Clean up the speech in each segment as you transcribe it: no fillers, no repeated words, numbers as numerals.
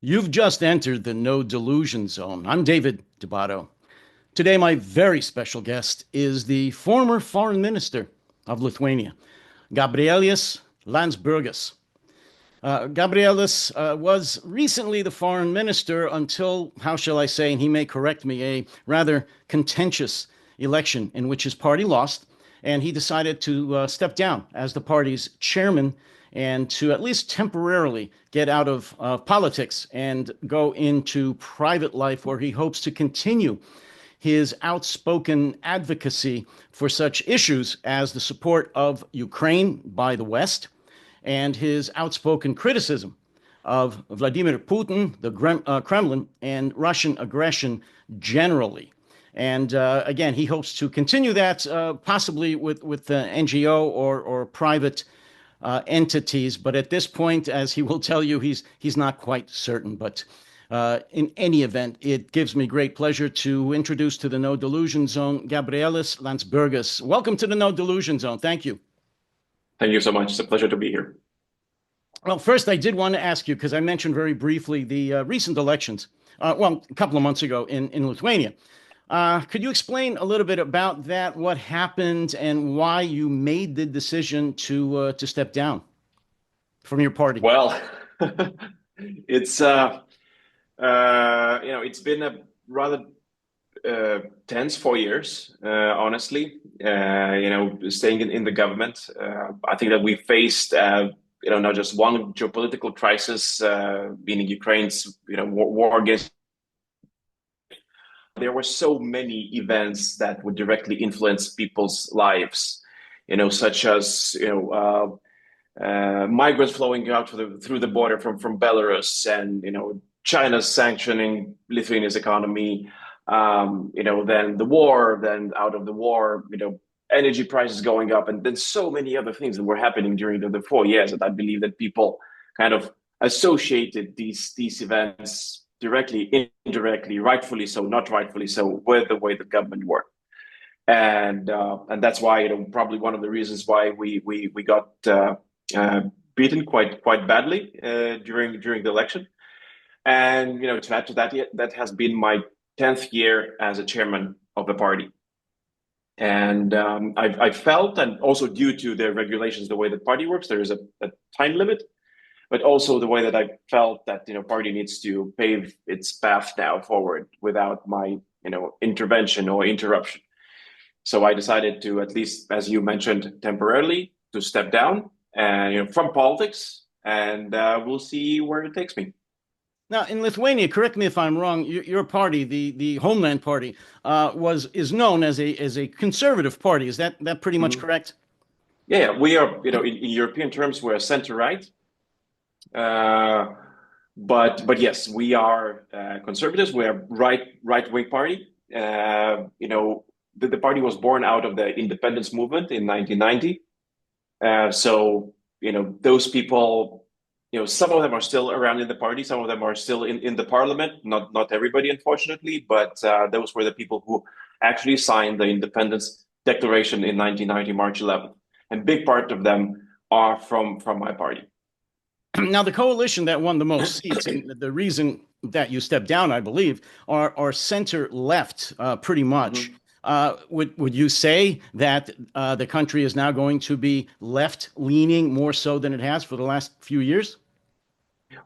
You've just entered the No Delusion Zone. I'm David Dubato. Today, my very special guest is the former Foreign Minister of Lithuania, Gabrielius Landsbergis. Gabrielius was recently the Foreign Minister until, how shall I say, and he may correct me, a rather contentious election in which his party lost, and he decided to step down as the party's chairman and to at least temporarily get out of politics and go into private life where he hopes to continue his outspoken advocacy for such issues as the support of Ukraine by the West and his outspoken criticism of Vladimir Putin, the Kremlin, and Russian aggression generally. And again, he hopes to continue that possibly with NGO or private entities. But at this point, as he will tell you, he's not quite certain. But in any event, it gives me great pleasure to introduce to the No Delusion Zone, Gabrielius Landsbergis. Welcome to the No Delusion Zone. Thank you. Thank you so much. It's a pleasure to be here. Well, first, I did want to ask you, because I mentioned very briefly the recent elections, well, a couple of months ago in Lithuania. Could you explain a little bit about that, what happened, and why you made the decision to step down from your party? Well, it's it's been a rather tense 4 years, honestly. Staying in the government. I think that we faced not just one geopolitical crisis, being Ukraine's war against. There were so many events that would directly influence people's lives, such as migrants flowing out through the border from Belarus, and China's sanctioning Lithuania's economy. Then the war, then out of the war, energy prices going up, and then so many other things that were happening during the 4 years that I believe that people kind of associated these events directly, indirectly, rightfully so, not rightfully so, with the way the government worked. And that's why, probably one of the reasons why we got beaten quite badly during the election. And to add to that, that has been my 10th year as a chairman of the party. And I felt, and also due to the regulations, the way the party works, there is a time limit, but also the way that I felt that party needs to pave its path now forward without my intervention or interruption. So I decided to, at least as you mentioned, temporarily to step down from politics, and we'll see where it takes me. Now, in Lithuania, correct me if I'm wrong, your party, the Homeland Party, is known as a conservative party. Is that pretty much correct? Yeah, we are. In European terms, we're center right. But yes, we are conservatives. We are right wing party. The party was born out of the independence movement in 1990. So those people, some of them are still around in the party. Some of them are still in the parliament. Not everybody, unfortunately, but those were the people who actually signed the independence declaration in 1990, March 11th. And big part of them are from my party. Now, the coalition that won the most seats, and the reason that you stepped down, I believe, are center left, pretty much. Would you say that the country is now going to be left leaning more so than it has for the last few years?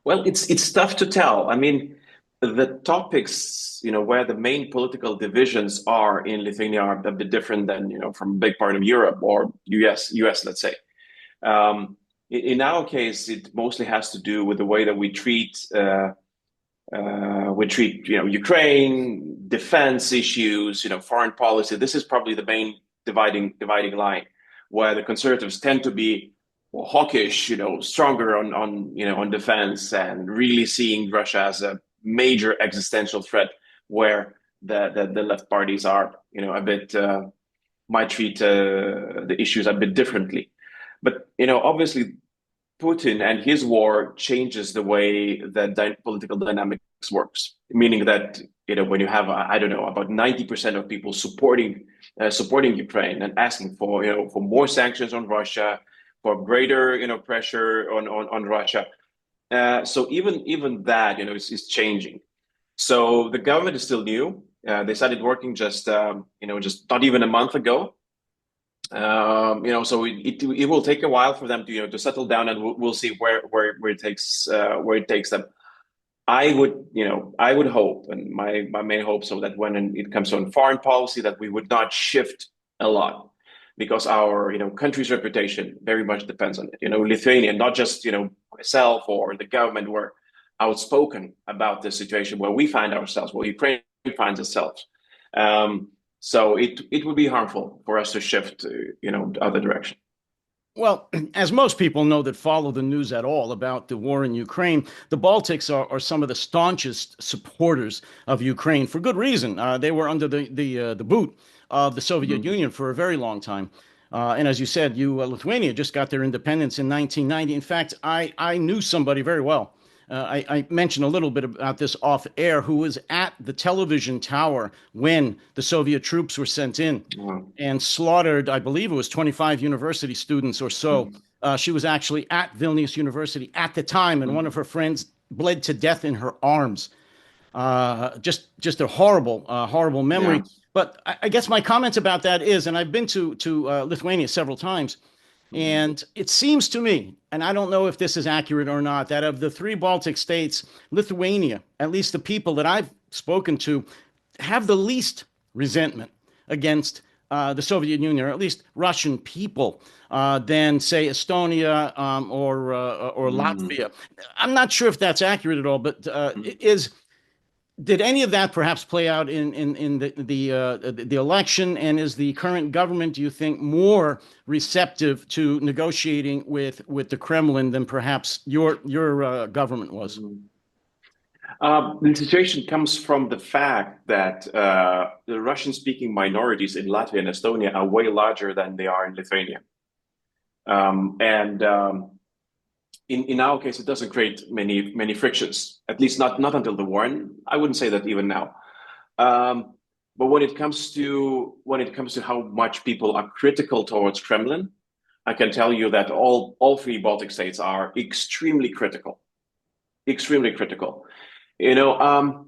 Well, it's tough to tell. I mean, the topics, where the main political divisions are in Lithuania are a bit different than, from a big part of Europe or US, let's say. In our case, it mostly has to do with the way that we treat Ukraine, defense issues, foreign policy. This is probably the main dividing line, where the conservatives tend to be more hawkish, stronger on defense, and really seeing Russia as a major existential threat, where the left parties are, a bit might treat the issues a bit differently. But obviously, Putin and his war changes the way that political dynamics works. Meaning that when you have I don't know, about 90% of people supporting Ukraine and asking for for more sanctions on Russia, for greater pressure on Russia, So even that, is changing. So the government is still new. They started working just just not even a month ago. So it will take a while for them to settle down, and we'll see where it takes them. I would hope, and my main hope, so that when it comes to foreign policy, that we would not shift a lot, because our country's reputation very much depends on it. Lithuania, not just myself or the government, were outspoken about the situation where we find ourselves, where Ukraine finds itself. So it would be harmful for us to shift the other direction. Well, as most people know that follow the news at all about the war in Ukraine, the Baltics are some of the staunchest supporters of Ukraine, for good reason. They were under the boot of the Soviet Union for a very long time. And as you said, Lithuania just got their independence in 1990. In fact, I knew somebody very well. I mentioned a little bit about this off air, who was at the television tower when the Soviet troops were sent in and slaughtered, I believe it was 25 university students or so. She was actually at Vilnius University at the time, and one of her friends bled to death in her arms. Just a horrible memory. Yeah. But I guess my comments about that is, and I've been to Lithuania several times, and it seems to me, and I don't know if this is accurate or not, that of the three Baltic states, Lithuania, at least the people that I've spoken to, have the least resentment against the Soviet Union, or at least Russian people, than, say, Estonia or Latvia. I'm not sure if that's accurate at all, but did any of that perhaps play out in the election? And is the current government, do you think, more receptive to negotiating with the Kremlin than perhaps your government was? The situation comes from the fact that the Russian-speaking minorities in Latvia and Estonia are way larger than they are in Lithuania. In our case, it doesn't create many frictions, at least not until the war. And I wouldn't say that even now. But when it comes to how much people are critical towards Kremlin, I can tell you that all three Baltic states are extremely critical. Extremely critical. The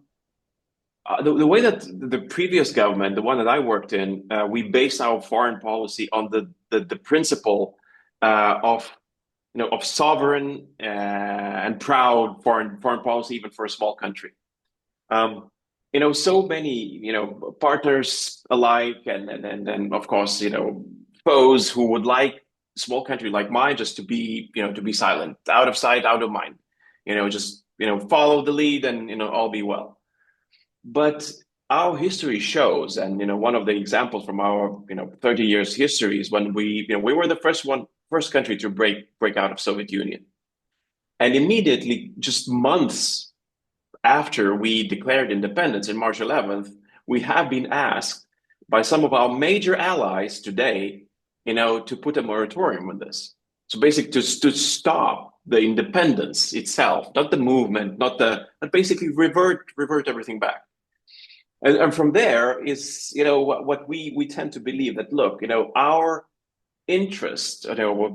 way that the previous government, the one that I worked in, we based our foreign policy on the principle of sovereign and proud foreign policy, even for a small country. So many partners alike, and of course foes who would like a small country like mine just to be silent, out of sight, out of mind. Just follow the lead and all be well. But our history shows, and one of the examples from our 30 years history is when we were the first country to break out of Soviet Union, and immediately, just months after we declared independence in March 11th, we have been asked by some of our major allies today, to put a moratorium on this. So basically, to stop the independence itself, not the movement, but basically revert everything back. And from there is, what we tend to believe, that look, our interest,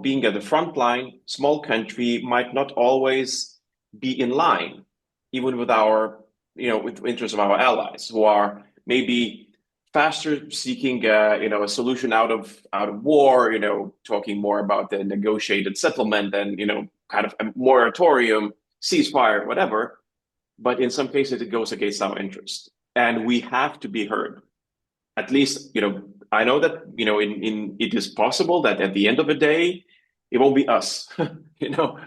being at the front line, small country, might not always be in line, even with our, with the interests of our allies, who are maybe faster seeking, a solution out of war, talking more about the negotiated settlement and, kind of a moratorium, ceasefire, whatever. But in some cases, it goes against our interest. And we have to be heard. At least, I know that, it is possible that at the end of the day, it won't be us,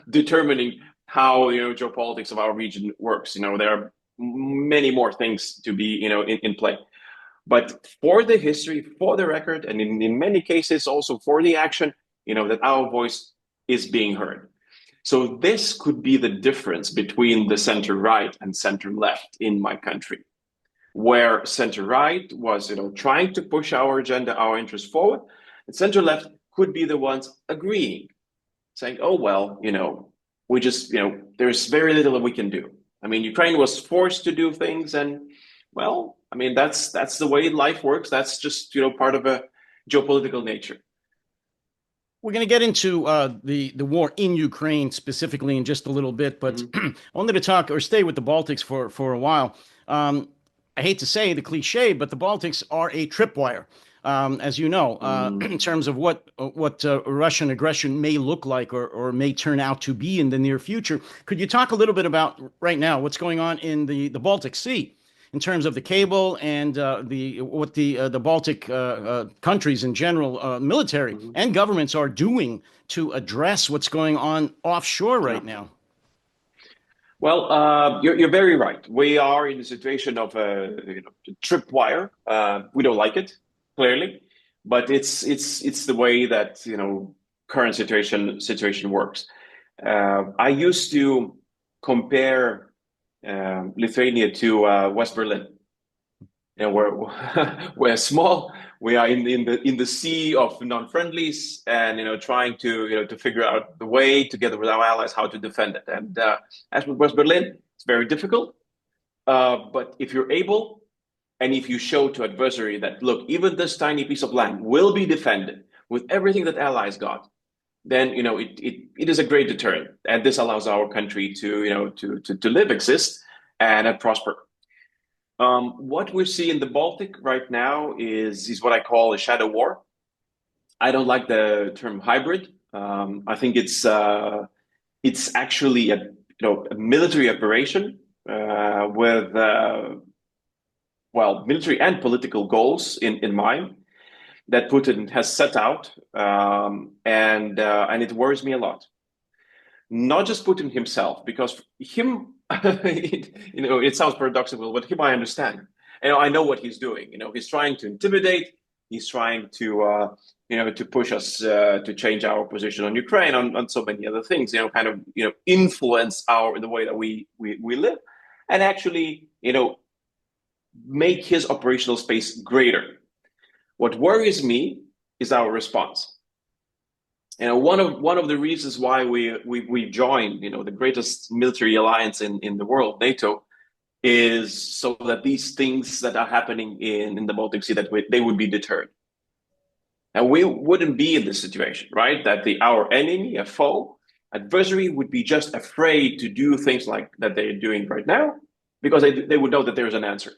determining how, geopolitics of our region works. There are many more things to be, in play. But for the history, for the record, and in many cases also for the action, that our voice is being heard. So this could be the difference between the center right and center left in my country, where center right was, trying to push our agenda, our interests forward, and center left could be the ones agreeing, saying, oh, well, we just, there's very little that we can do. I mean, Ukraine was forced to do things, and well, I mean, that's the way life works. That's just, part of a geopolitical nature. We're going to get into the war in Ukraine specifically in just a little bit, but I wanted to talk or stay with the Baltics for a while. I hate to say the cliche, but the Baltics are a tripwire, as you know, in terms of what Russian aggression may look like or may turn out to be in the near future. Could you talk a little bit about right now what's going on in the Baltic Sea? In terms of the cable and what the Baltic countries in general, military and governments are doing to address what's going on offshore right now. Well, you're very right. We are in a situation of a tripwire. We don't like it, clearly, but it's the way that current situation works. I used to compare Lithuania to West Berlin. We're small. We are in the sea of non-friendlies, and trying to figure out the way together with our allies how to defend it. And as with West Berlin, it's very difficult. But if you're able, and if you show to adversary that look, even this tiny piece of land will be defended with everything that allies got, then it is a great deterrent, and this allows our country to live, exist, and prosper. What we see in the Baltic right now is what I call a shadow war. I don't like the term hybrid. I think it's actually a military operation with military and political goals in mind that Putin has set out, and it worries me a lot. Not just Putin himself, because him, it sounds paradoxical, but him I understand. I know what he's doing. He's trying to intimidate. He's trying to push us to change our position on Ukraine, on so many other things. Influence the way that we live, and actually, make his operational space greater. What worries me is our response. One of the reasons why we joined, the greatest military alliance in the world, NATO, is so that these things that are happening in the Baltic Sea, they would be deterred. And we wouldn't be in this situation, right? That our enemy, a foe, adversary would be just afraid to do things like that they're doing right now, because they would know that there's an answer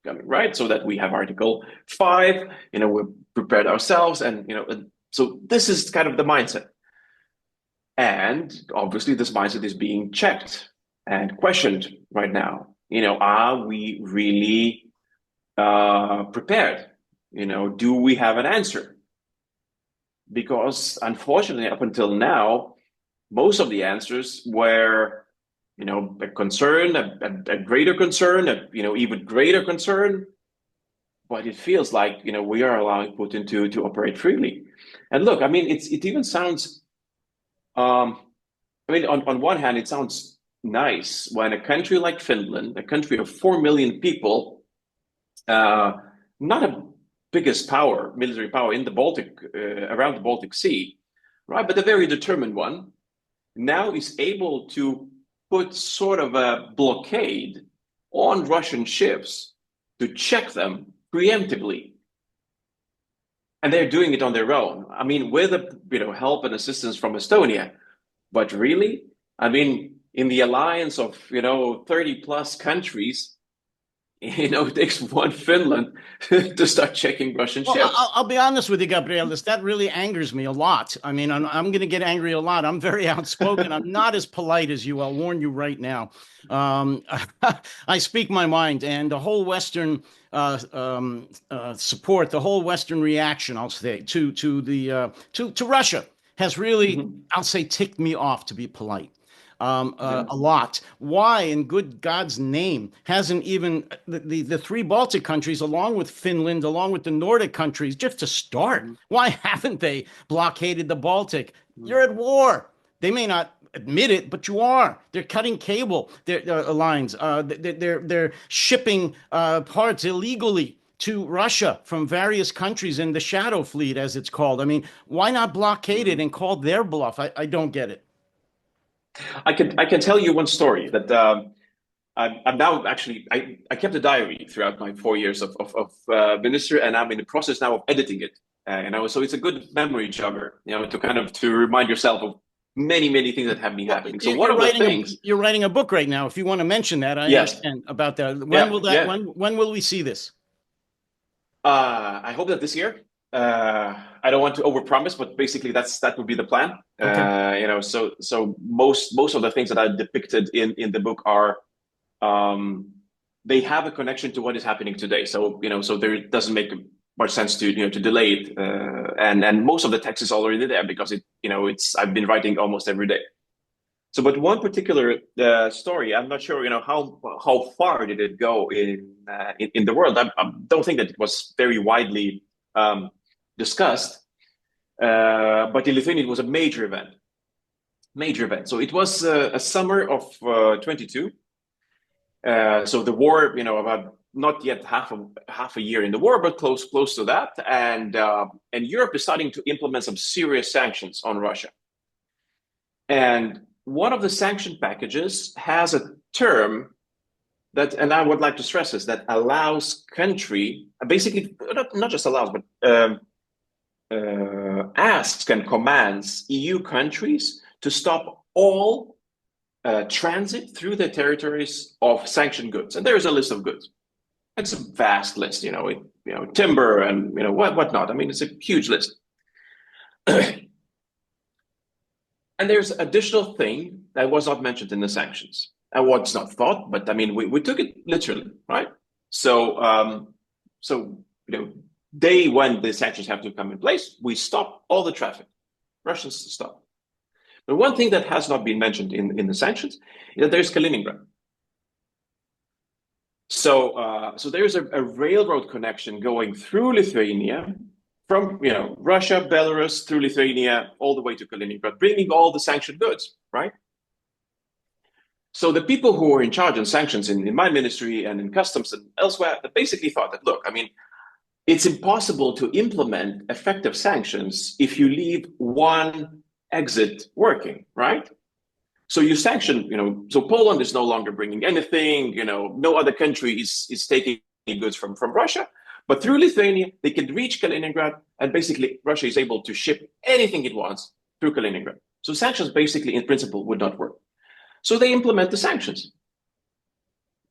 coming, right? So that we have Article 5, we've prepared ourselves, and so this is kind of the mindset. And obviously this mindset is being checked and questioned right now. Are we really prepared? Do we have an answer? Because unfortunately, up until now, most of the answers were, a concern, a greater concern, even greater concern. But it feels like, we are allowing Putin to operate freely. And look, it even sounds, on one hand, it sounds nice when a country like Finland, a country of 4 million people, not a biggest power, military power in the Baltic, around the Baltic Sea, right? But a very determined one, now is able to put sort of a blockade on Russian ships to check them preemptively. And they're doing it on their own. With help and assistance from Estonia. But really, in the alliance of 30 plus countries, it takes one Finland to start checking Russian ships. I'll be honest with you, Gabrielius, that really angers me a lot. I'm going to get angry a lot. I'm very outspoken. I'm not as polite as you. I'll warn you right now. I speak my mind, and the whole Western support, the whole Western reaction, I'll say, to Russia has really, I'll say, ticked me off, to be polite. A lot. Why, in good God's name, hasn't even the three Baltic countries, along with Finland, along with the Nordic countries, just to start, why haven't they blockaded the Baltic? You're at war. They may not admit it, but you are. They're cutting cable lines. They're shipping parts illegally to Russia from various countries in the shadow fleet, as it's called. Why not blockade it and call their bluff? I don't get it. I can tell you one story that I'm now actually, I kept a diary throughout my 4 years of minister, and I'm in the process now of editing it So it's a good memory jogger, to kind of to remind yourself of many things that have been happening. So one of the things you're writing a book right now. If you want to mention that, I yes, understand about that. When will we see this? I hope that this year. I don't want to overpromise, but basically that would be the plan. Okay. So most of the things that I depicted in the book are they have a connection to what is happening today. So so there doesn't make much sense to to delay it. And most of the text is already there because I've been writing almost every day. So, but one particular story, I'm not sure, how far did it go in the world? I don't think that it was very widely discussed, but in Lithuania it was a major event. Major event. So it was a summer of 22. So the war, about not yet half a year in the war, but close to that, and Europe is starting to implement some serious sanctions on Russia. And one of the sanction packages has a term that, and I would like to stress this, that allows country, basically not just allows, but asks and commands EU countries to stop all transit through the territories of sanctioned goods. And there's a list of goods. It's a vast list, timber and whatnot. I mean, it's a huge list. And there's additional thing that was not mentioned in the sanctions, and what's not thought, but I mean, we took it literally, right? So, day when the sanctions have to come in place, we stop all the traffic. Russians stop. But one thing that has not been mentioned in the sanctions is that there's Kaliningrad. So, there's a railroad connection going through Lithuania from Russia, Belarus, through Lithuania, all the way to Kaliningrad, bringing all the sanctioned goods, right? So the people who were in charge of sanctions in my ministry and in customs and elsewhere, they basically thought that, look, I mean, it's impossible to implement effective sanctions if you leave one exit working, right? So you sanction, so Poland is no longer bringing anything, no other country is taking any goods from Russia. But through Lithuania, they can reach Kaliningrad, and basically Russia is able to ship anything it wants through Kaliningrad. So sanctions basically, in principle, would not work. So they implement the sanctions.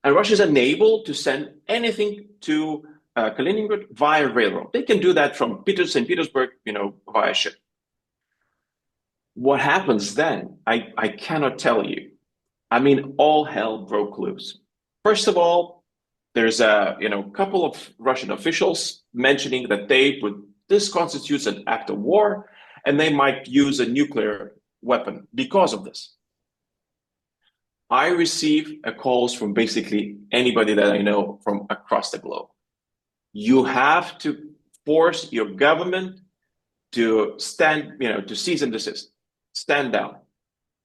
And Russia is unable to send anything to Kaliningrad via railroad. They can do that from St. Petersburg, via ship. What happens then? I cannot tell you. I mean, all hell broke loose. First of all, there's a couple of Russian officials mentioning that this constitutes an act of war, and they might use a nuclear weapon because of this. I receive calls from basically anybody that I know from across the globe. You have to force your government to stand, to cease and desist, stand down.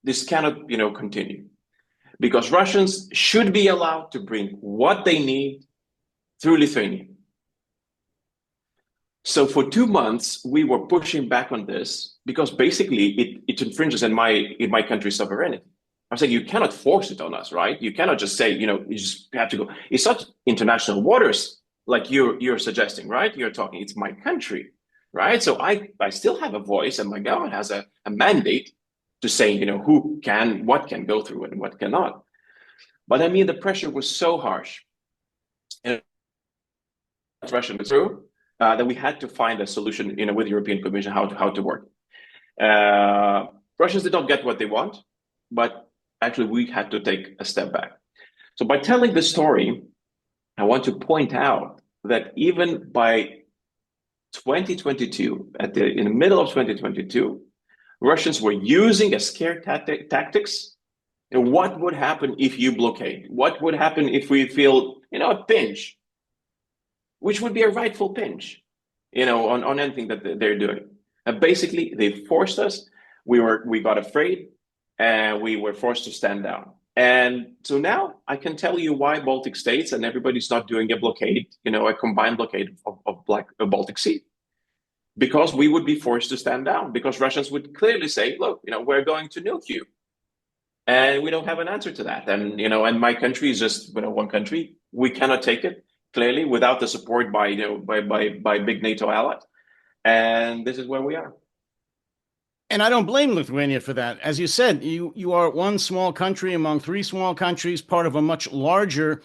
This cannot, continue. Because Russians should be allowed to bring what they need through Lithuania. So for 2 months, we were pushing back on this because basically it infringes in my country's sovereignty. I'm saying you cannot force it on us, right? You cannot just say, you just have to go. It's not international waters like you're suggesting, right? You're talking, it's my country, right? So I still have a voice, and my government has a mandate to say, what can go through and what cannot. But I mean, the pressure was so harsh, and Russia was through that we had to find a solution, with the European Commission how to work. Russians did not get what they want, but actually we had to take a step back. So by telling this story, I want to point out that even by 2022, in the middle of 2022, Russians were using a scare tactics. And what would happen if you blockade? What would happen if we feel, a pinch, which would be a rightful pinch, on anything that they're doing. And basically, they forced us. We got afraid, and we were forced to stand down. And so now I can tell you why Baltic states and everybody's not doing a blockade, a combined blockade of Baltic Sea. Because we would be forced to stand down, because Russians would clearly say, look, we're going to nuke you. And we don't have an answer to that. And, and my country is just, one country. We cannot take it, clearly, without the support by big NATO allies. And this is where we are. And I don't blame Lithuania for that. As you said, you are one small country among three small countries, part of a much larger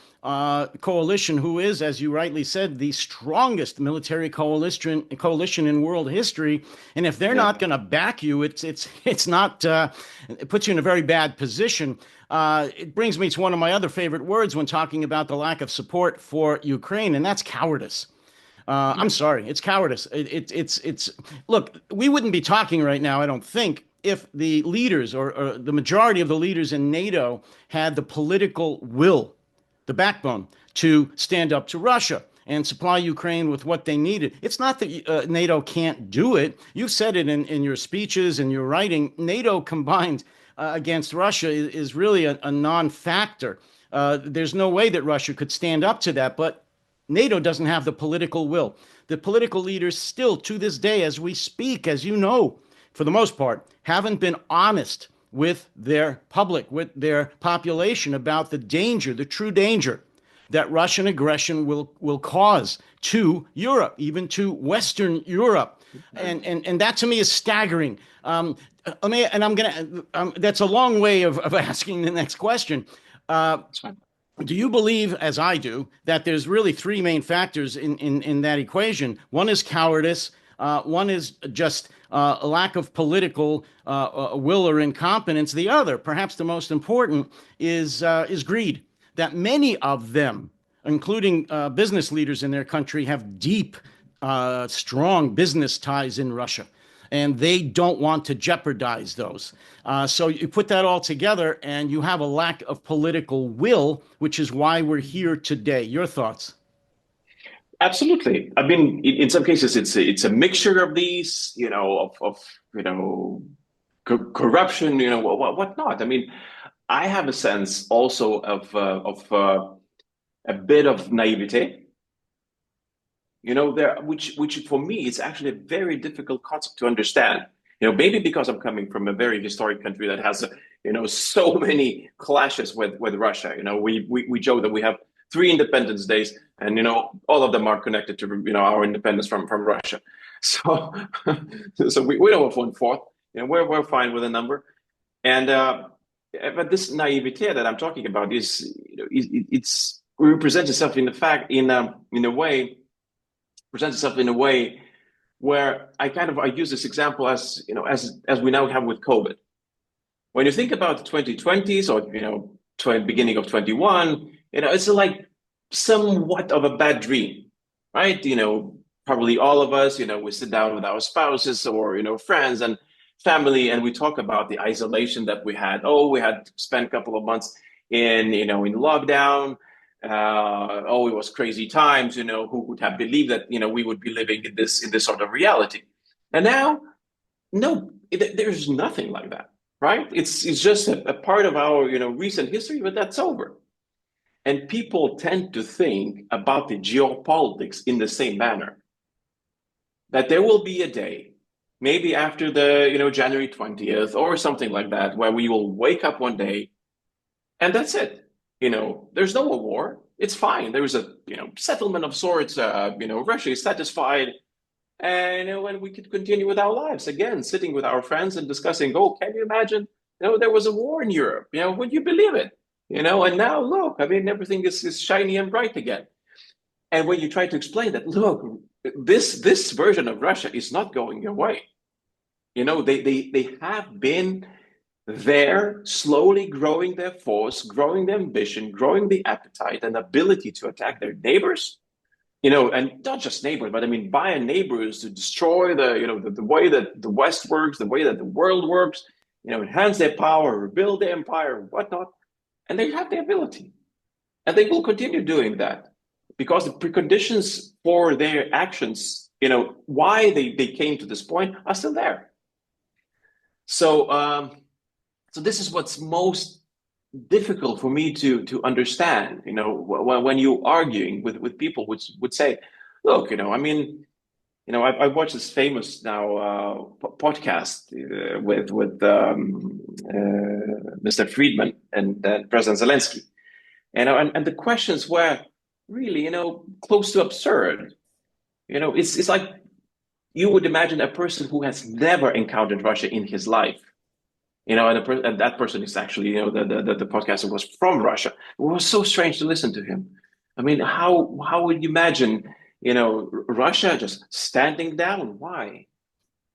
coalition, who is, as you rightly said, the strongest military coalition in world history. And if they're not going to back you, it's not it puts you in a very bad position. It brings me to one of my other favorite words when talking about the lack of support for Ukraine, and that's cowardice. I'm sorry, it's cowardice. It's look, we wouldn't be talking right now, I don't think, if the leaders or the majority of the leaders in NATO had the political will, the backbone to stand up to Russia and supply Ukraine with what they needed. It's not that NATO can't do it. You said it in your speeches and your writing. NATO combined against Russia is really a non-factor. There's no way that Russia could stand up to that, but NATO doesn't have the political will. The political leaders still, to this day, as we speak, as you know, for the most part, haven't been honest with their public, with their population about the danger, the true danger that Russian aggression will cause to Europe, even to Western Europe. And that to me is staggering. That's a long way of asking the next question. Do you believe, as I do, that there's really three main factors in that equation? One is cowardice. One is just a lack of political will or incompetence. The other, perhaps the most important, is greed. That many of them, including business leaders in their country, have deep, strong business ties in Russia. And they don't want to jeopardize those. So you put that all together and you have a lack of political will, which is why we're here today. Your thoughts? Absolutely. I mean, in some cases, it's a mixture of these, of corruption, whatnot. I mean, I have a sense also of a bit of naivete. Which for me is actually a very difficult concept to understand. Maybe because I'm coming from a very historic country that has, so many clashes with Russia. We joke that we have 3 Independence Days, and all of them are connected to our independence from Russia. So, so we don't have 1/4. We're fine with a number, and but this naivete that I'm talking about is it's represents itself in a way. Presents itself in a way where I use this example as we now have with COVID. When you think about the 2020s or beginning of 21, it's like somewhat of a bad dream, right? Probably all of us, we sit down with our spouses or friends and family, and we talk about the isolation that we had. Oh, we had spent a couple of months in lockdown. It was crazy times, who would have believed that, we would be living in this sort of reality. And now, no, there's nothing like that, right? It's just a part of our, recent history, but that's over. And people tend to think about the geopolitics in the same manner, that there will be a day, maybe after the, January 20th or something like that, where we will wake up one day and that's it. There's no war. It's fine. There is a, settlement of sorts. Russia is satisfied, and when we could continue with our lives again, sitting with our friends and discussing. Oh, can you imagine? There was a war in Europe. Would you believe it? And now look. I mean, everything is shiny and bright again. And when you try to explain that, look, this version of Russia is not going your way. They have been there, slowly growing their force, growing their ambition, growing the appetite and ability to attack their neighbors, and not just neighbors, but I mean, by neighbors to destroy the way that the West works, the way that the world works, enhance their power, rebuild their empire, whatnot. And they have the ability. And they will continue doing that because the preconditions for their actions, why they came to this point are still there. So this is what's most difficult for me to understand, when you're arguing with people which would say, look, I mean, I watched this famous now podcast with Mr. Friedman and President Zelensky, and the questions were really, close to absurd. It's like, you would imagine a person who has never encountered Russia in his life, and that person is actually, the podcaster was from Russia. It was so strange to listen to him. I mean, how would you imagine, Russia just standing down? Why?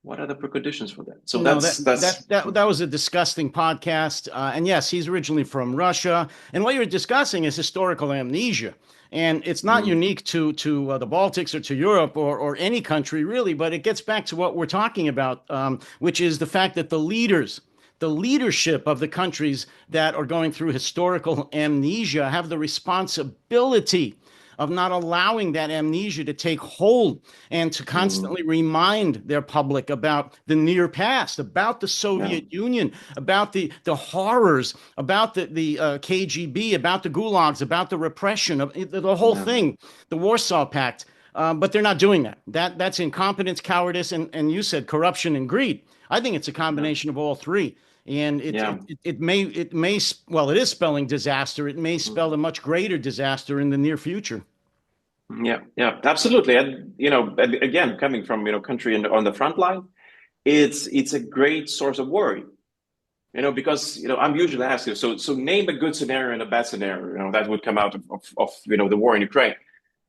What are the preconditions for that? So No, that's that was a disgusting podcast. And yes, he's originally from Russia. And what you're discussing is historical amnesia. And it's not unique to the Baltics or to Europe or any country really, but it gets back to what we're talking about, which is the fact that the leadership of the countries that are going through historical amnesia have the responsibility of not allowing that amnesia to take hold and to constantly remind their public about the near past, about the Soviet Union, about the horrors, about the KGB, about the gulags, about the repression of the whole thing, the Warsaw Pact. But they're not doing that. That's incompetence, cowardice, and you said corruption and greed. I think it's a combination of all three. And it may well, it is spelling disaster. It may spell a much greater disaster in the near future. Yeah, absolutely. And again, coming from country on the front line, it's a great source of worry. Because I'm usually asked, so name a good scenario and a bad scenario, that would come out of the war in Ukraine.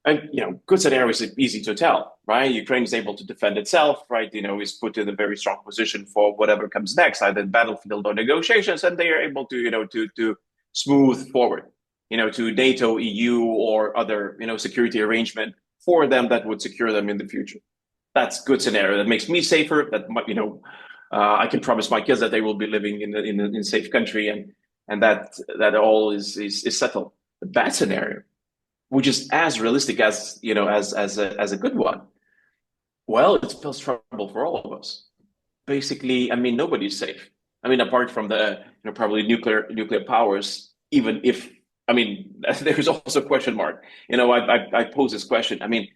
And good scenario is easy to tell, right? Ukraine is able to defend itself, right? Is put in a very strong position for whatever comes next, either battlefield or negotiations, and they are able to to smooth forward, to NATO, EU, or other security arrangement for them that would secure them in the future. That's good scenario. That makes me safer. That I can promise my kids that they will be living in a safe country, and that all is settled. The bad scenario, which is as realistic as as a good one, well, it spells trouble for all of us. Basically, I mean, nobody's safe. I mean, apart from the probably nuclear powers. Even if, I mean, there's also a question mark. I pose this question. I mean,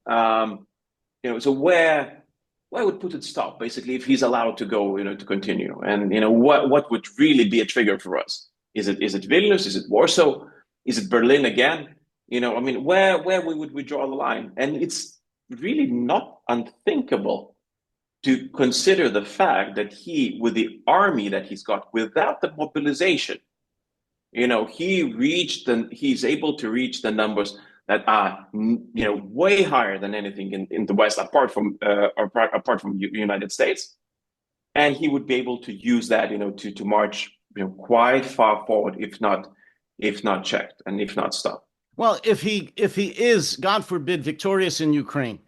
so where would Putin stop? Basically, if he's allowed to go, to continue, and what would really be a trigger for us? Is it Vilnius? Is it Warsaw? Is it Berlin again? I mean, where would we draw the line? And it's really not unthinkable to consider the fact that he, with the army that he's got, without the mobilization, he's able to reach the numbers that are, way higher than anything in the West, apart from the United States. And he would be able to use that, to march, quite far forward, if not checked and if not stopped. Well, if he is, God forbid, victorious in Ukraine,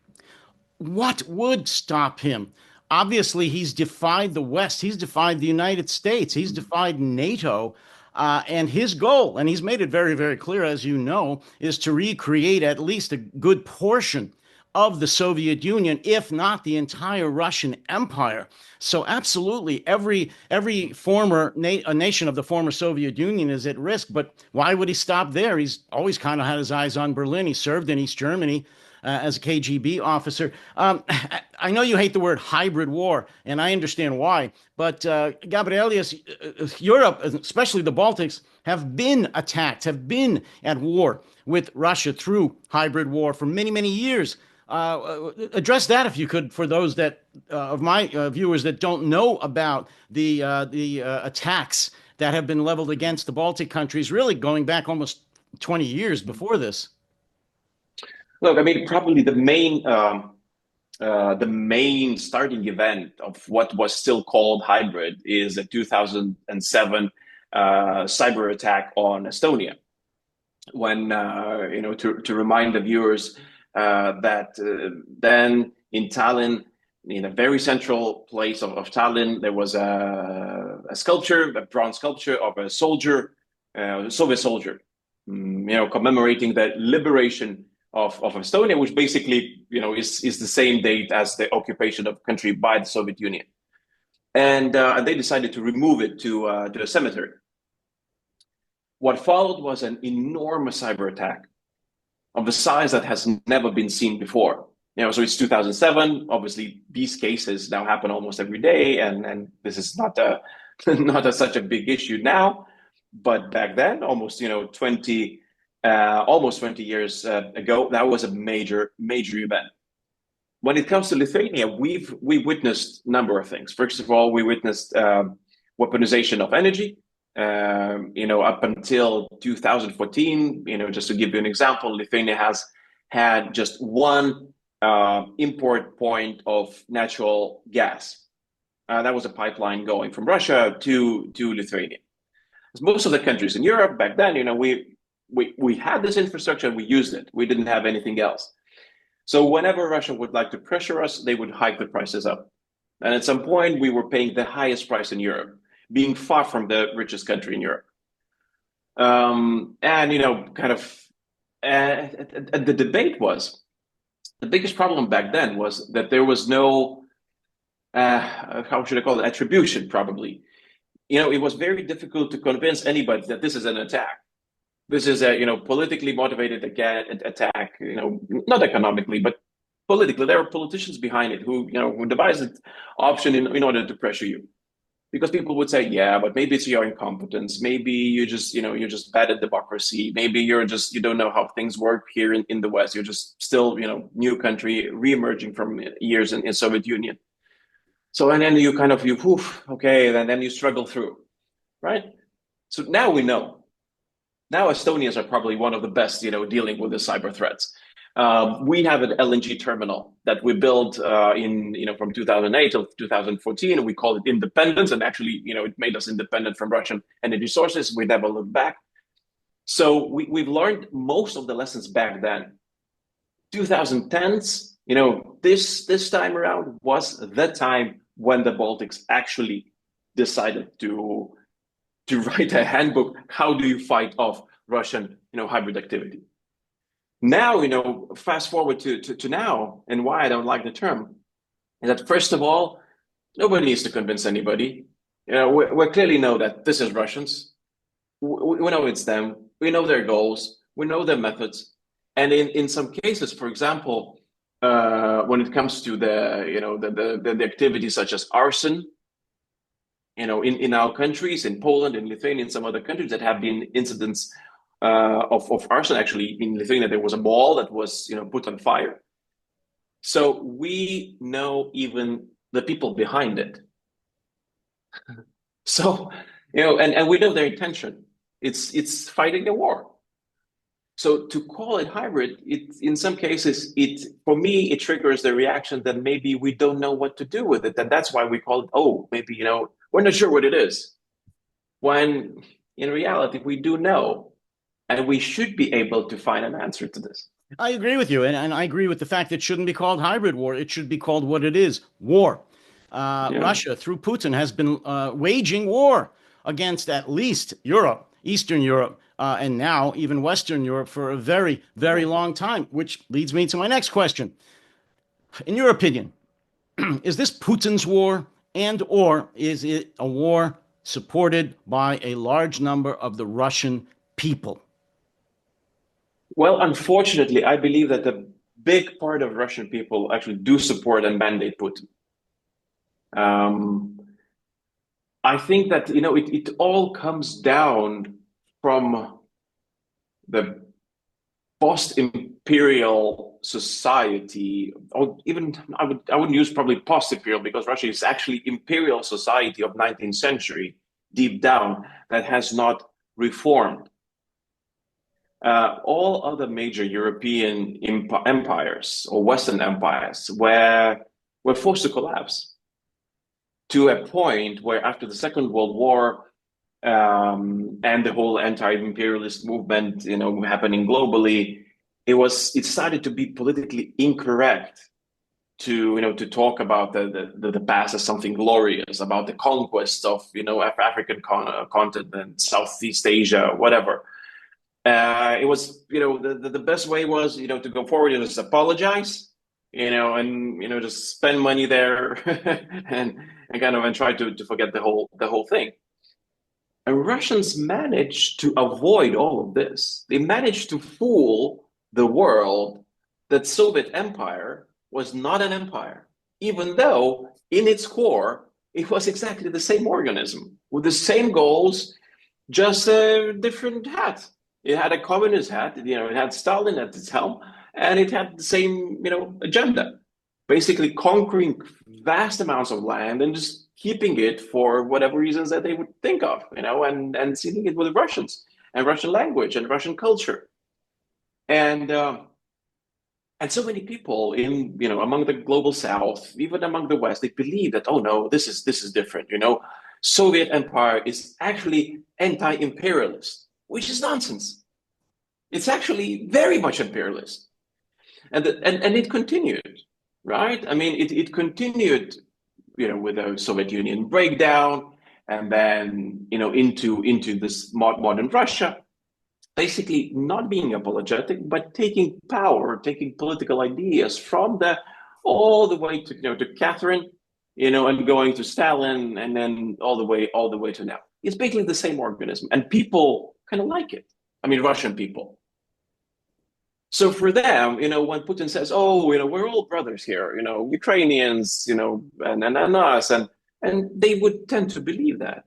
what would stop him? Obviously, he's defied the West. He's defied the United States. He's defied NATO. And his goal, and he's made it very, very clear, as you know, is to recreate at least a good portion of the Soviet Union, if not the entire Russian Empire. So absolutely, every former nation of the former Soviet Union is at risk. But why would he stop there? He's always kind of had his eyes on Berlin. He served in East Germany as a KGB officer. I know you hate the word hybrid war, and I understand why. But Gabrielius, Europe, especially the Baltics, have been attacked, have been at war with Russia through hybrid war for many, many years. Address that if you could, for those that of my viewers that don't know about the attacks that have been leveled against the Baltic countries, really going back almost 20 years before this. Look, I mean, probably the main starting event of what was still called hybrid is a 2007 cyber attack on Estonia. When to remind the viewers that then in Tallinn, in a very central place of Tallinn, there was a bronze sculpture of a soldier, Soviet soldier, commemorating the liberation of Estonia, which basically is the same date as the occupation of the country by the Soviet Union, and they decided to remove it to a cemetery. What followed was an enormous cyber attack of a size that has never been seen before. So it's 2007. Obviously, these cases now happen almost every day, and this is not such a big issue now. But back then, almost 20 years ago, that was a major event. when it comes to Lithuania, we witnessed a number of things. First of all, we witnessed weaponization of energy. Up until 2014, just to give you an example, Lithuania has had just one import point of natural gas. That was a pipeline going from Russia to Lithuania. As most of the countries in Europe back then, we had this infrastructure and we used it. We didn't have anything else. So whenever Russia would like to pressure us, they would hike the prices up. And at some point, we were paying the highest price in Europe, being far from the richest country in Europe. The debate was, the biggest problem back then was that there was no, how should I call it, attribution, probably. It was very difficult to convince anybody that this is an attack. This is a politically motivated attack. Not economically, but politically. There were politicians behind it who devised an option in order to pressure you, because people would say, yeah, but maybe it's your incompetence. Maybe you're just bad at democracy. Maybe you don't know how things work here in the West. You're just still new country re-emerging from years in Soviet Union. So and then okay, then you struggle through, right? So now we know. Now Estonians are probably one of the best, dealing with the cyber threats. We have an LNG terminal that we built from 2008 till 2014. We call it independence, and actually, it made us independent from Russian energy sources. We never looked back. So we've learned most of the lessons back then. 2010s, this time around was the time when the Baltics actually decided to write a handbook. How do you fight off Russian, hybrid activity? Now, fast forward to now, and why I don't like the term is that, first of all, nobody needs to convince anybody. We clearly know that this is Russians. We know it's them. We know their goals. We know their methods. And in some cases, for example, when it comes to the activities such as arson, in our countries, in Poland, in Lithuania, in some other countries, that have been incidents of arson. Actually, in Lithuania, there was a mall that was put on fire. So we know even the people behind it. So and we know their intention. It's fighting a war. So to call it hybrid, in some cases, for me, it triggers the reaction that maybe we don't know what to do with it. And that's why we call it, maybe, we're not sure what it is. When in reality, we do know, and we should be able to find an answer to this. I agree with you. And I agree with the fact that it shouldn't be called hybrid war. It should be called what it is, war. Russia, through Putin, has been waging war against at least Europe, Eastern Europe, and now even Western Europe for a very, very long time, which leads me to my next question. In your opinion, is this Putin's war, or is it a war supported by a large number of the Russian people? Well, unfortunately, I believe that a big part of Russian people actually do support and mandate Putin. I think that it all comes down from the post-imperial society, or even I wouldn't use probably post-imperial, because Russia is actually imperial society of 19th century deep down that has not reformed. All other major European empires or Western empires were forced to collapse to a point where, after the Second World War and the whole anti-imperialist movement, happening globally, it started to be politically incorrect to talk about the past as something glorious, about the conquest of African continent, Southeast Asia, whatever. It was the best way was to go forward and just apologize, and just spend money there and try to forget the whole thing. And Russians managed to avoid all of this. They managed to fool the world that Soviet Empire was not an empire, even though in its core it was exactly the same organism with the same goals, just a different hat. It had a communist hat, it had Stalin at its helm, and it had the same, agenda. basically conquering vast amounts of land and just keeping it for whatever reasons that they would think of, and sealing it with the Russians and Russian language and Russian culture. And so many people among the global South, even among the West, they believe that, oh no, this is different. Soviet Empire is actually anti-imperialist, which is nonsense. It's actually very much imperialist, and it continued, right? I mean, it continued, with the Soviet Union breakdown, and then into this modern Russia. Basically not being apologetic, but taking power, taking political ideas from all the way to Catherine, and going to Stalin, and then all the way to now. It's basically the same organism, and people kind of like it. I mean, Russian people. So for them, when Putin says, "Oh, we're all brothers here," Ukrainians, and us, and they would tend to believe that.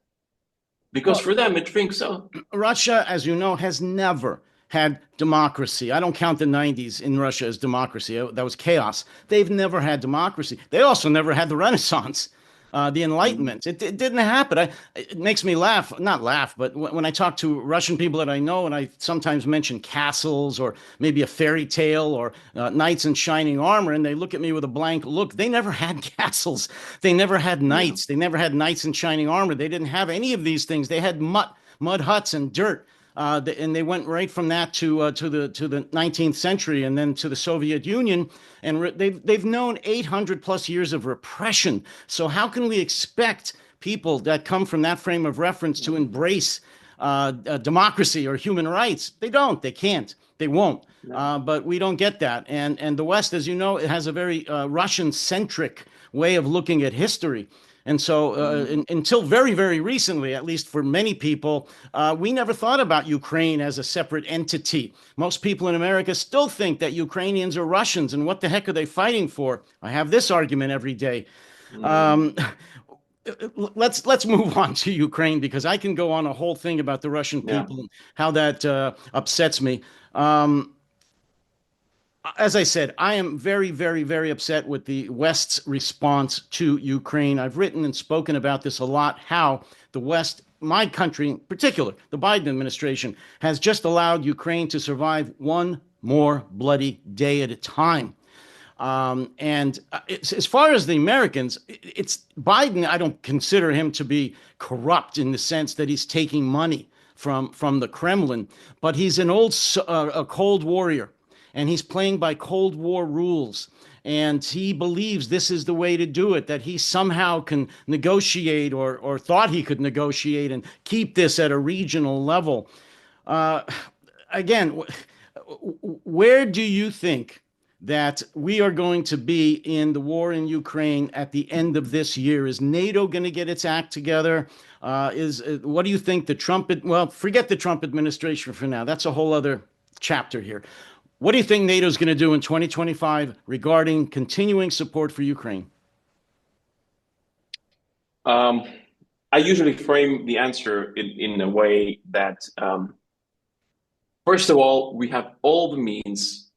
Because for them, it thinks so. Russia, as you know, has never had democracy. I don't count the 90s in Russia as democracy. That was chaos. They've never had democracy. They also never had the Renaissance, the Enlightenment. It didn't happen. It makes me laugh, not laugh, but when I talk to Russian people that I know, and I sometimes mention castles or maybe a fairy tale or knights in shining armor, and they look at me with a blank look. They never had castles. They never had knights. They never had knights in shining armor. They didn't have any of these things. They had mud huts and dirt. And they went right from that to the 19th century, and then to the Soviet Union, and they've known 800 plus years of repression. So how can we expect people that come from that frame of reference to embrace democracy or human rights? They don't. They can't. They won't. But we don't get that. And the West, as you know, it has a very Russian-centric way of looking at history. And so until very, very recently, at least for many people, we never thought about Ukraine as a separate entity. Most people in America still think that Ukrainians are Russians, and what the heck are they fighting for? I have this argument every day. Let's move on to Ukraine, because I can go on a whole thing about the Russian people and how that upsets me. As I said, I am very, very, very upset with the West's response to Ukraine. I've written and spoken about this a lot, how the West, my country in particular, the Biden administration, has just allowed Ukraine to survive one more bloody day at a time. As far as the Americans, it's Biden. I don't consider him to be corrupt in the sense that he's taking money from the Kremlin, but he's an old a Cold Warrior. And he's playing by Cold War rules. And he believes this is the way to do it, that he somehow can negotiate or thought he could negotiate and keep this at a regional level. Again, where do you think that we are going to be in the war in Ukraine at the end of this year? Is NATO going to get its act together? What do you think the Trump, well, forget the Trump administration for now. That's a whole other chapter here. What do you think NATO is going to do in 2025 regarding continuing support for Ukraine? I usually frame the answer in a way that, first of all, we have all the means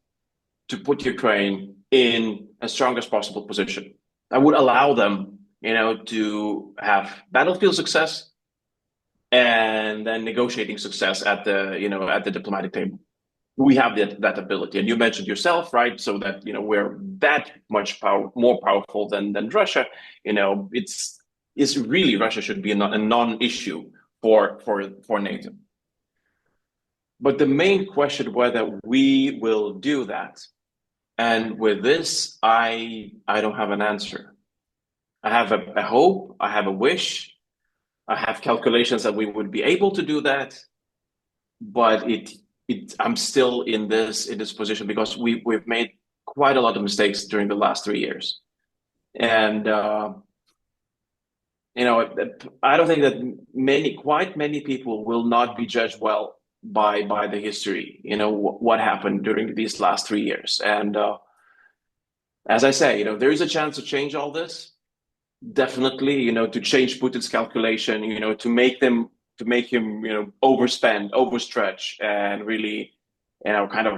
to put Ukraine in as strong as possible position. That would allow them, to have battlefield success and then negotiating success at the diplomatic table. We have that ability, and you mentioned yourself, right? So that we're that much more powerful than Russia. It's really Russia should be a non-issue for NATO. But the main question whether we will do that, and with this, I don't have an answer. I have a hope, I have a wish, I have calculations that we would be able to do that, but I'm still in this position because we've made quite a lot of mistakes during the last 3 years, and I don't think that quite many people will not be judged well by the history. What happened during these last 3 years, and as I say, there is a chance to change all this. Definitely, to change Putin's calculation, to make him overspend, overstretch, and really, kind of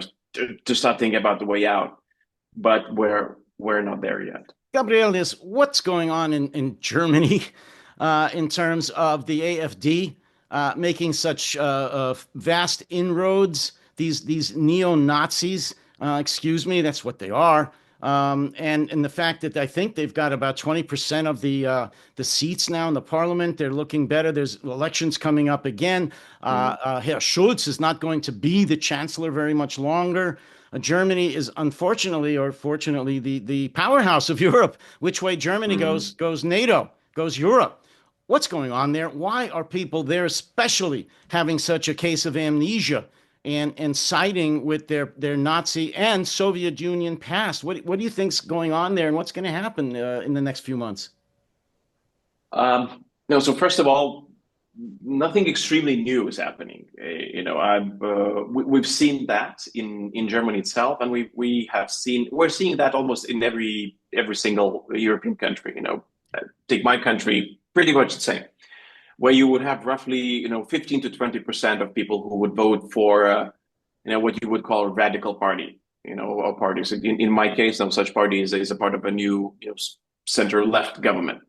to start thinking about the way out. But where we're not there yet. Gabrielius, what's going on in Germany in terms of the AfD making such vast inroads? These neo-Nazis, excuse me, that's what they are. And the fact that I think they've got about 20% of the seats now in the parliament. They're looking better. There's elections coming up again. Herr Schulz is not going to be the chancellor very much longer. Germany is unfortunately or fortunately the powerhouse of Europe. Which way Germany goes NATO, goes Europe. What's going on there? Why are people there especially having such a case of amnesia and siding with their Nazi and Soviet Union past? What do you think's going on there, and what's going to happen in the next few months? No, so first of all, nothing extremely new is happening. We've seen that in Germany itself, and we're seeing that almost in every single European country. Take my country, pretty much the same, where you would have roughly 15 to 20% of people who would vote for what you would call a radical party, or parties. In my case, no such party is a part of a new center left government.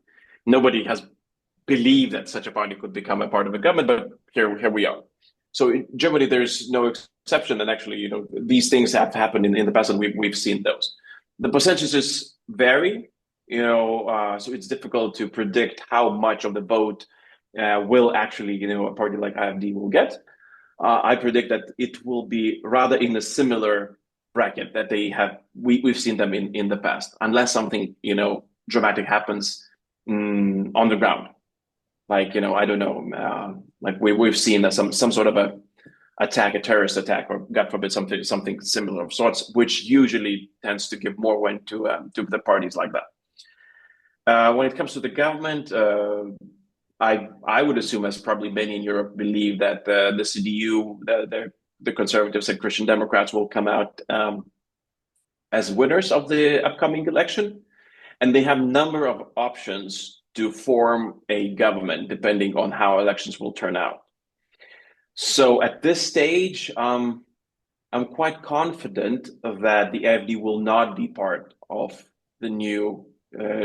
Nobody has believed that such a party could become a part of a government, but here we are. So in Germany, there's no exception, and actually, these things have happened in the past, and we've seen those. The percentages vary, so it's difficult to predict how much of the vote will actually, a party like AfD will get. I predict that it will be rather in a similar bracket that we've seen them in the past, unless something dramatic happens on the ground. Like, I don't know, like we've seen that some sort of a terrorist attack, or God forbid, something similar of sorts, which usually tends to give more weight to the parties like that. When it comes to the government, I would assume, as probably many in Europe believe, that the CDU, the Conservatives and Christian Democrats, will come out as winners of the upcoming election, and they have a number of options to form a government depending on how elections will turn out. So at this stage, I'm quite confident that the AfD will not be part of the new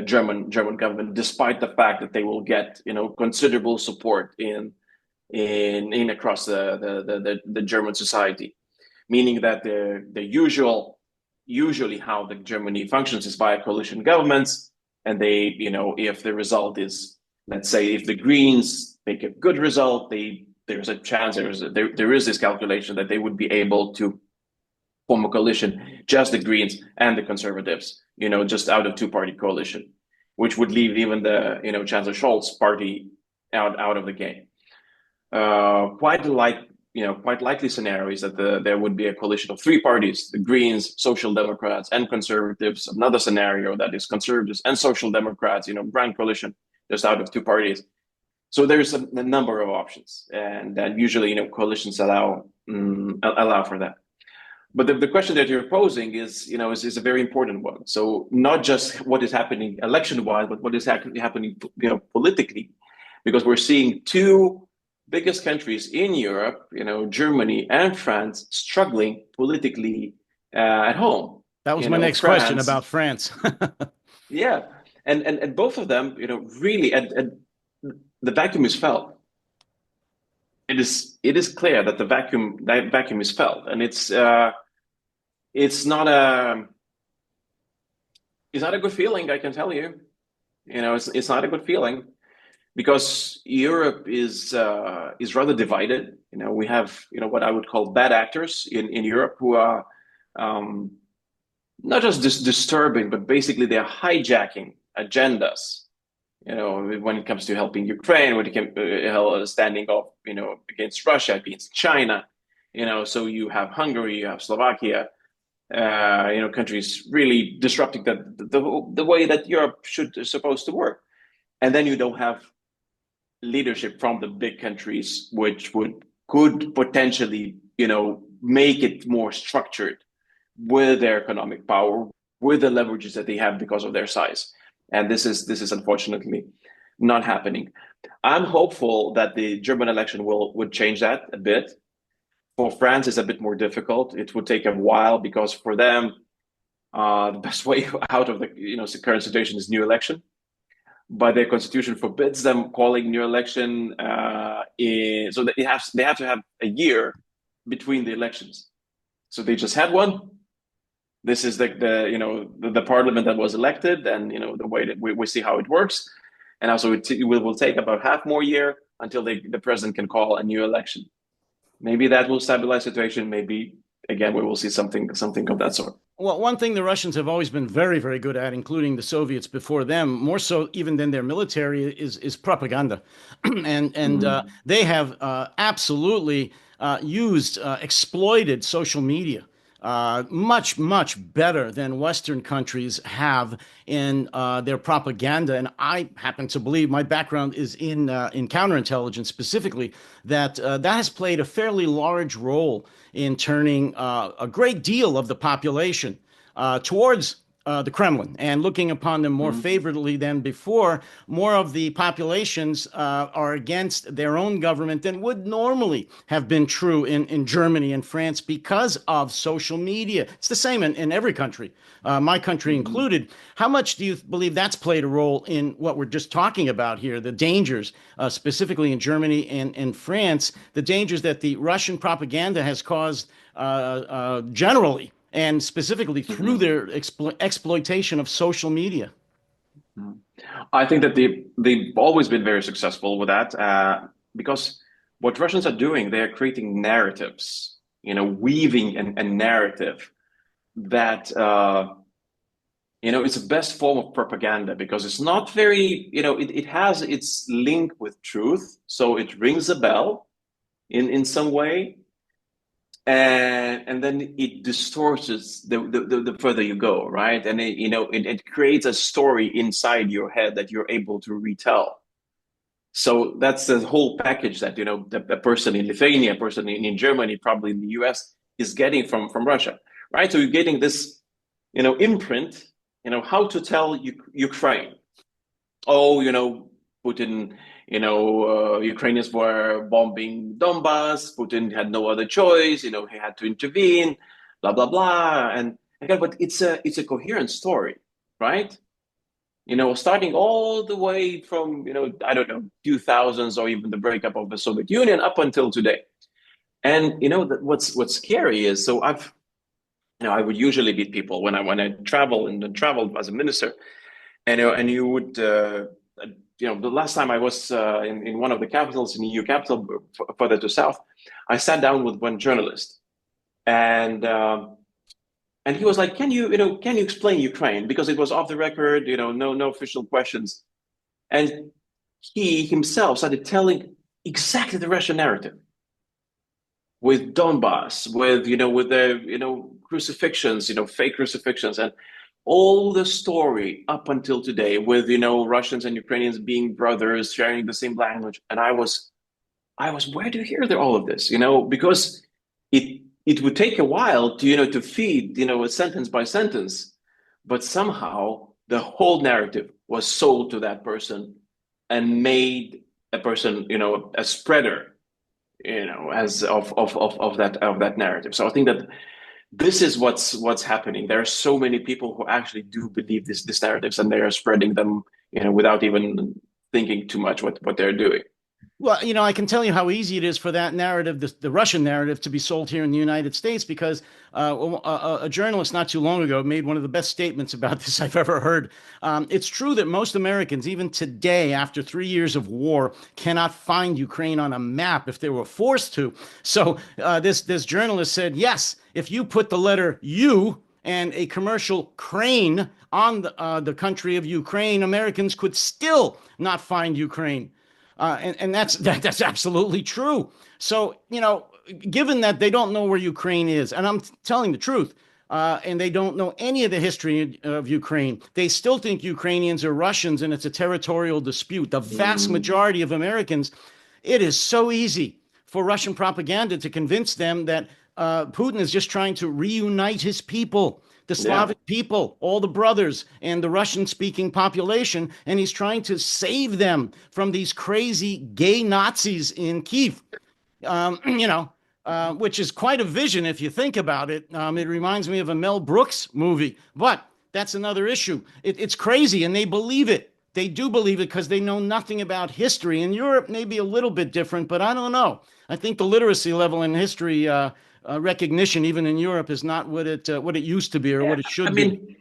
German government, despite the fact that they will get considerable support in across the German society, meaning that usually how the Germany functions is via coalition governments. And they, if the result is, let's say, if the Greens make a good result, there's a chance, there is this calculation that they would be able to form a coalition, just the Greens and the Conservatives, just out of two-party coalition, which would leave even the, Chancellor Scholz party out of the game. Quite likely scenario is that there would be a coalition of three parties: the Greens, Social Democrats, and Conservatives. Another scenario that is Conservatives and Social Democrats, grand coalition, just out of two parties. So there's a number of options, and usually, coalitions allow for that. But the question that you're posing is a very important one. So not just what is happening election-wise, but what is happening, politically, because we're seeing two biggest countries in Europe, Germany and France, struggling politically at home. That was my next question about France. Yeah, and both of them, really, and the vacuum is felt. It is clear that the vacuum is felt, and it's not a good feeling, I can tell you. It's not a good feeling, because Europe is rather divided. We have what I would call bad actors in Europe who are not just disturbing, but basically they're hijacking agendas. When it comes to helping Ukraine, when it comes to standing up, against Russia, against China. So you have Hungary, you have Slovakia, countries really disrupting the way that Europe is supposed to work. And then you don't have leadership from the big countries, which could potentially, make it more structured with their economic power, with the leverages that they have because of their size. And this is unfortunately not happening. I'm hopeful that the German election would change that a bit. For France, it's a bit more difficult. It would take a while, because for them, The best way out of the current situation is new election, but their constitution forbids them calling new election. So that they have to have a year between the elections. So they just had one. This is the parliament that was elected, and the way that we see how it works. And also it will take about half more year until the president can call a new election. Maybe that will stabilize the situation. Maybe again we will see something of that sort. Well, one thing the Russians have always been very, very good at, including the Soviets before them, more so even than their military, is propaganda, and they have absolutely exploited social media much better than Western countries have in their propaganda. And I happen to believe, my background is in counterintelligence specifically, that that has played a fairly large role in turning a great deal of the population towards the Kremlin and looking upon them more favorably than before. More of the populations are against their own government than would normally have been true in Germany and France because of social media. It's the same in every country, my country included. How much do you believe that's played a role in what we're just talking about here, the dangers, specifically in Germany and France, the dangers that the Russian propaganda has caused generally, and specifically through their exploitation of social media? I think that they've always been very successful with that because what Russians are doing, they are creating narratives, weaving a narrative that it's the best form of propaganda because it's not very, it has its link with truth, so it rings a bell in some way. And then it distorts the further you go, right? And it creates a story inside your head that you're able to retell. So that's the whole package that the person in Lithuania, a person in Germany, probably in the US, is getting from Russia, right? So you're getting this imprint, how to tell Ukraine. Oh, Putin, Ukrainians were bombing Donbass. Putin had no other choice. He had to intervene, blah, blah, blah. And again, but it's a coherent story, right? Starting all the way from, I don't know, 2000s or even the breakup of the Soviet Union up until today. And, what's scary is, so I would usually meet people when I travel and traveled as a minister, and you would, the last time I was in one of the capitals, in the EU capital, further to south, I sat down with one journalist, and he was like, "Can you explain Ukraine?" Because it was off the record, no official questions, and he himself started telling exactly the Russian narrative with Donbass, with the crucifixions, fake crucifixions, and all the story up until today with Russians and Ukrainians being brothers, sharing the same language. And I was where do you hear all of this? Because it would take a while to feed a sentence by sentence, but somehow the whole narrative was sold to that person and made a person a spreader as of that narrative. So I think that this is what's happening. There are so many people who actually do believe these narratives, and they are spreading them, without even thinking too much what they're doing. Well, I can tell you how easy it is for that narrative, the Russian narrative, to be sold here in the United States, because a journalist not too long ago made one of the best statements about this I've ever heard. It's true that most Americans, even today, after 3 years of war, cannot find Ukraine on a map if they were forced to. So this journalist said, yes, if you put the letter U and a commercial crane on the country of Ukraine, Americans could still not find Ukraine. And that's absolutely true. So, given that they don't know where Ukraine is, and I'm telling the truth, and they don't know any of the history of Ukraine, they still think Ukrainians are Russians and it's a territorial dispute. The vast majority of Americans, it is so easy for Russian propaganda to convince them that Putin is just trying to reunite his people, the Slavic people, all the brothers, and the Russian-speaking population, and he's trying to save them from these crazy gay Nazis in Kiev. which is quite a vision if you think about it. It reminds me of a Mel Brooks movie, but that's another issue. It's crazy, and they believe it. They do believe it because they know nothing about history. In Europe, maybe a little bit different, but I don't know. I think the literacy level in history recognition, even in Europe, is not what it used to be or what it should be.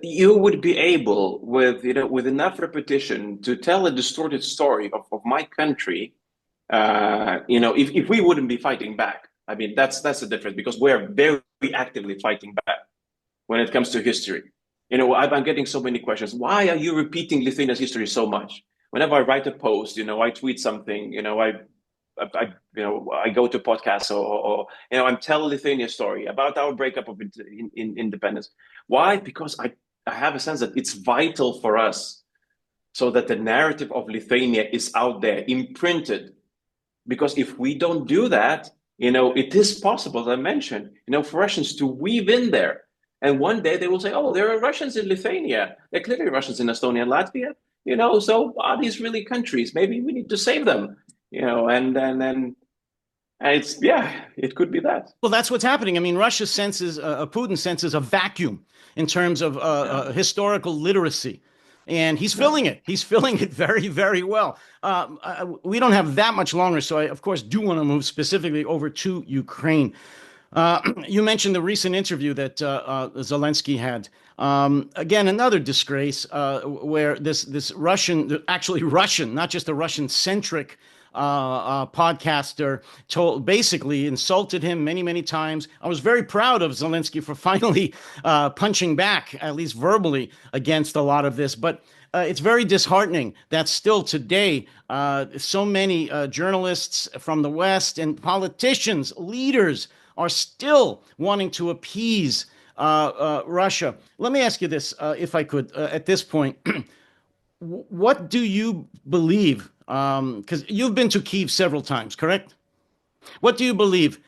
You would be able, with with enough repetition, to tell a distorted story of my country. If we wouldn't be fighting back. I mean, that's the difference, because we're very actively fighting back when it comes to history. I'm getting so many questions. Why are you repeating Lithuania's history so much? Whenever I write a post, I tweet something, I go to podcasts, or I'm telling Lithuania's story about our breakup of independence. Why? Because I have a sense that it's vital for us, so that the narrative of Lithuania is out there, imprinted. Because if we don't do that, it is possible, as I mentioned, for Russians to weave in there. And one day they will say, oh, there are Russians in Lithuania. There are clearly Russians in Estonia and Latvia. So are these really countries? Maybe we need to save them. And it could be that. Well, that's what's happening. I mean, Russia senses, Putin senses a vacuum in terms of historical literacy. And he's filling it. He's filling it very, very well. We don't have that much longer, so I, of course, do want to move specifically over to Ukraine. You mentioned the recent interview that Zelensky had. Again, another disgrace where this Russian, actually Russian, not just a Russian-centric podcaster, basically insulted him many, many times. I was very proud of Zelensky for finally punching back, at least verbally, against a lot of this. But it's very disheartening that still today, so many journalists from the West and politicians, leaders, are still wanting to appease Russia. Let me ask you this, if I could, at this point. What do you believe? Because you've been to Kyiv several times, correct? What do you believe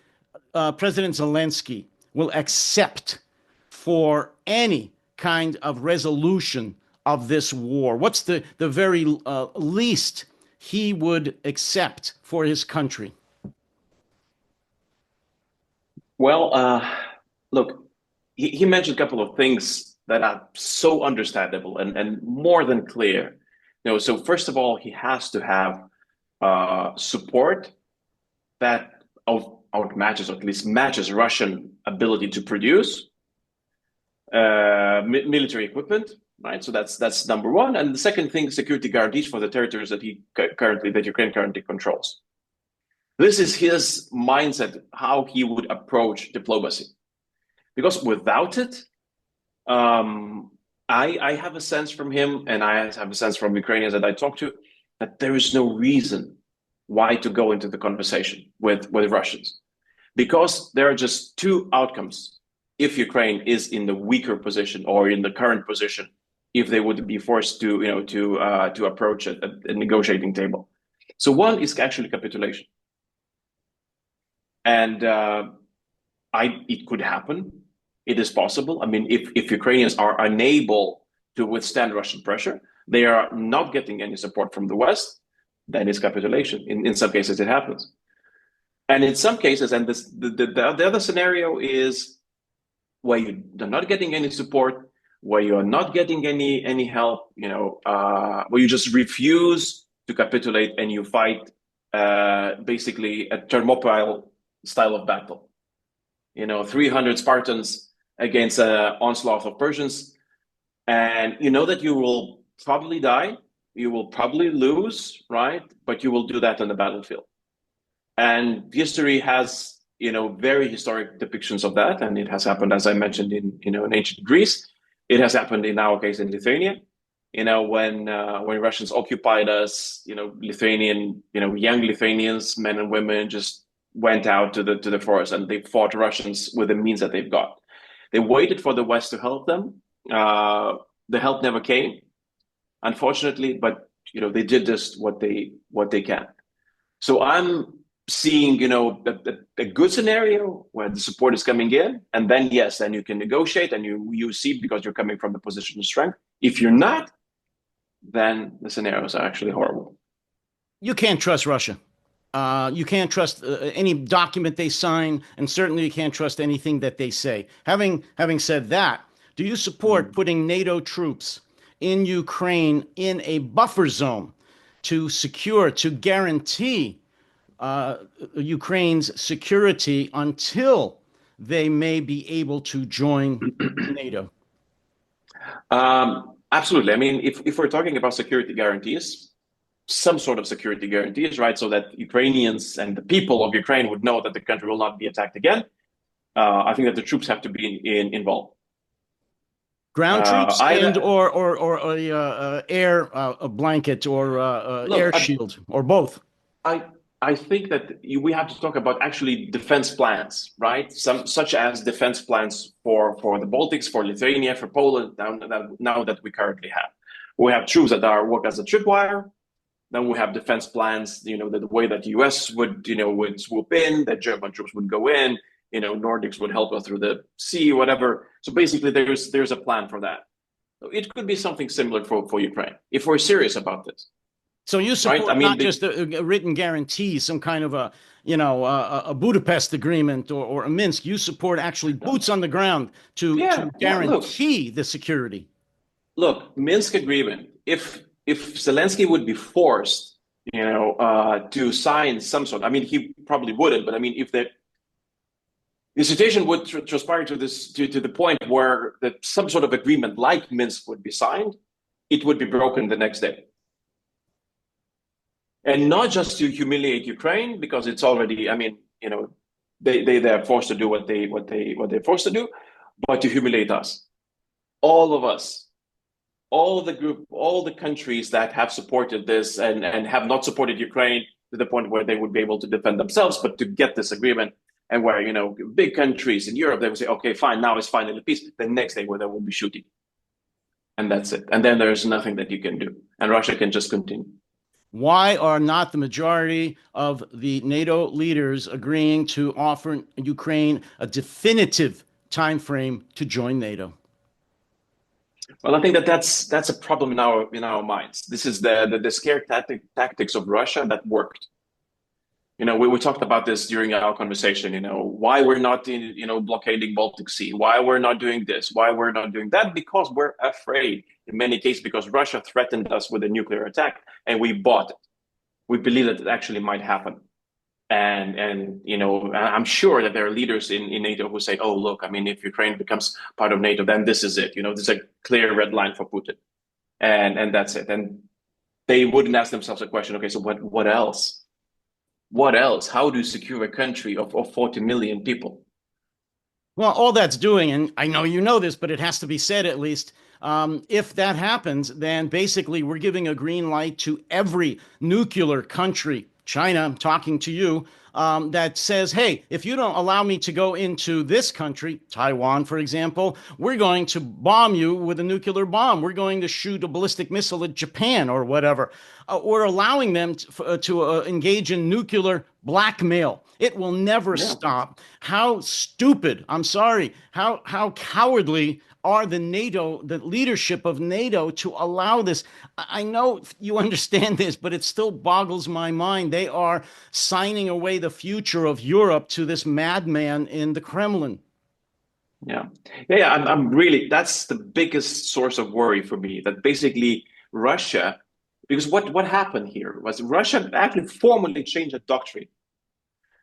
President Zelensky will accept for any kind of resolution of this war? What's the very least he would accept for his country? Well, look, he mentioned a couple of things that are so understandable and more than clear. So first of all, he has to have support that outmatches, or at least matches, Russian ability to produce military equipment, right? So that's number one. And the second thing, security guarantees for the territories that Ukraine currently controls. This is his mindset, how he would approach diplomacy. Because without it, I have a sense from him, and I have a sense from Ukrainians that I talk to, that there is no reason why to go into the conversation with Russians. Because there are just two outcomes if Ukraine is in the weaker position or in the current position, if they would be forced to approach a negotiating table. So one is actually capitulation. And it could happen. It is possible. I mean, if Ukrainians are unable to withstand Russian pressure, they are not getting any support from the West, then it's capitulation. In some cases, it happens. And in some cases, and the other scenario is where you're not getting any support, where you're not getting any help, where you just refuse to capitulate and you fight basically a Thermopylae style of battle. 300 Spartans against an onslaught of Persians, and you know that you will probably die, you will probably lose, right? But you will do that on the battlefield. And history has, very historic depictions of that, and it has happened, as I mentioned, in ancient Greece. It has happened in our case in Lithuania. When Russians occupied us, Lithuanian, young Lithuanians, men and women, just went out to the forest and they fought Russians with the means that they've got. They waited for the West to help them. The help never came, unfortunately, but they did just what they can. So I'm seeing a good scenario where the support is coming in, and then yes, then you can negotiate and you see, because you're coming from the position of strength. If you're not, then the scenarios are actually horrible. You can't trust Russia. You can't trust any document they sign, and certainly you can't trust anything that they say. Having said that, do you support putting NATO troops in Ukraine in a buffer zone to secure, to guarantee Ukraine's security until they may be able to join NATO? Absolutely. I mean, if we're talking about security guarantees, some sort of security guarantees, right? So that Ukrainians and the people of Ukraine would know that the country will not be attacked again. I think that the troops have to be involved. Ground troops or air a blanket or air shield or both. I think that we have to talk about actually defense plans, right? Such as defense plans for the Baltics, for Lithuania, for Poland. Now that we currently have, we have troops that work as a tripwire. Then we have defense plans. The way that the U.S. would swoop in, that German troops would go in. Nordics would help us through the sea, whatever. So basically, there's a plan for that. So it could be something similar for Ukraine if we're serious about this. So you support not just a written guarantee, some kind of a Budapest agreement or a Minsk. You support actually boots on the ground to guarantee the security. Look, Minsk agreement. If Zelensky would be forced, to sign some sort. I mean, he probably wouldn't, but I mean, if the situation would transpire to the point where some sort of agreement like Minsk would be signed, it would be broken the next day. And not just to humiliate Ukraine, because it's already, I mean, they're forced to do what they're forced to do, but to humiliate us, all of us, all the countries that have supported this and have not supported Ukraine to the point where they would be able to defend themselves, but to get this agreement, and where big countries in Europe, they would say, okay, fine, now it's finally peace. The next day, where they will be shooting, and that's it. And then there's nothing that you can do, and Russia can just continue. Why are not the majority of the NATO leaders agreeing to offer Ukraine a definitive time frame to join NATO? Well, I think that's a problem in our minds. This is the scare tactics of Russia that worked. We talked about this during our conversation. Why we're not blockading Baltic Sea, why we're not doing this, why we're not doing that, because we're afraid. In many cases, because Russia threatened us with a nuclear attack, and we bought it. We believe that it actually might happen. And I'm sure that there are leaders in NATO who say, oh, look, I mean, if Ukraine becomes part of NATO, then this is it. This is a clear red line for Putin. And that's it. And they wouldn't ask themselves a question, okay, so what else? What else? How do you secure a country of 40 million people? Well, all that's doing, and I know you know this, but it has to be said at least, if that happens, then basically we're giving a green light to every nuclear country, China, I'm talking to you, that says, hey, if you don't allow me to go into this country, Taiwan, for example, we're going to bomb you with a nuclear bomb. We're going to shoot a ballistic missile at Japan or whatever. We're allowing them to engage in nuclear blackmail. It will never stop. How stupid, I'm sorry, how cowardly are the leadership of NATO to allow this? I know you understand this, but it still boggles my mind. They are signing away the future of Europe to this madman in the Kremlin. Yeah. I'm really, that's the biggest source of worry for me, that basically Russia, because what happened here was Russia actually formally changed a doctrine.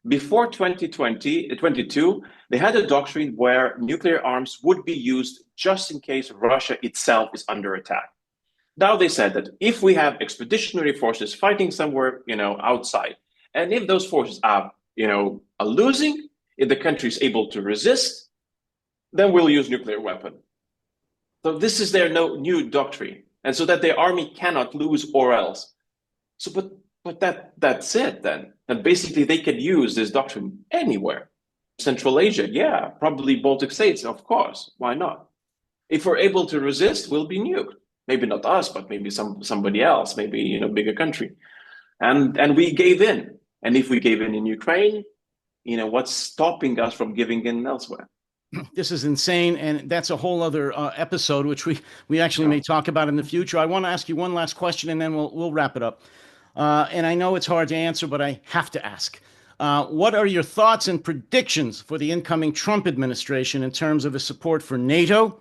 Before 2022, they had a doctrine where nuclear arms would be used just in case Russia itself is under attack. Now they said that if we have expeditionary forces fighting somewhere, outside, and if those forces are losing, if the country is able to resist, then we'll use nuclear weapon. So this is their new doctrine, and so that their army cannot lose or else. So, but that's it then. And basically they can use this doctrine anywhere. Central Asia, yeah, probably Baltic states, of course. Why not? If we're able to resist, we'll be nuked. Maybe not us, but maybe somebody else, maybe bigger country. And we gave in. And if we gave in Ukraine, what's stopping us from giving in elsewhere? This is insane, and that's a whole other episode, which we actually may talk about in the future. I want to ask you one last question, and then we'll wrap it up. And I know it's hard to answer, but I have to ask. What are your thoughts and predictions for the incoming Trump administration in terms of his support for NATO?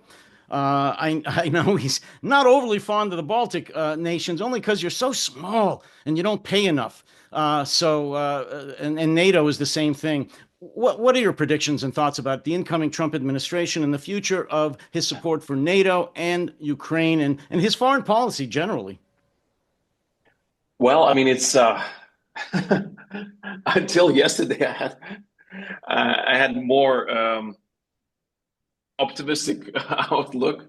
I know he's not overly fond of the Baltic nations, only because you're so small and you don't pay enough. And NATO is the same thing. What are your predictions and thoughts about the incoming Trump administration and the future of his support for NATO and Ukraine and his foreign policy generally? Well, I mean, it's until yesterday, I had more optimistic outlook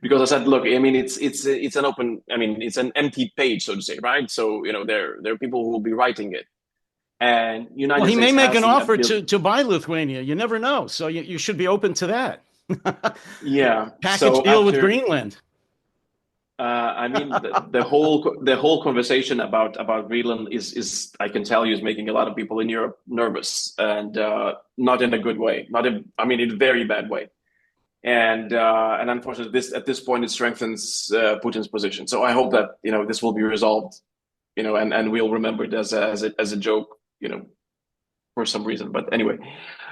because I said, look, I mean, it's an open, I mean, it's an empty page, so to say, right? So there are people who will be writing it, and Well, United he may States make has an the offer ability. to buy Lithuania. You never know. So you should be open to that. Yeah. Package So deal with after Greenland. I mean, the whole conversation about Greenland is I can tell you is making a lot of people in Europe nervous and not in a good way, not in I mean in a very bad way. And unfortunately, this at this point it strengthens Putin's position. So I hope that this will be resolved, and we'll remember it as a joke, for some reason. But anyway,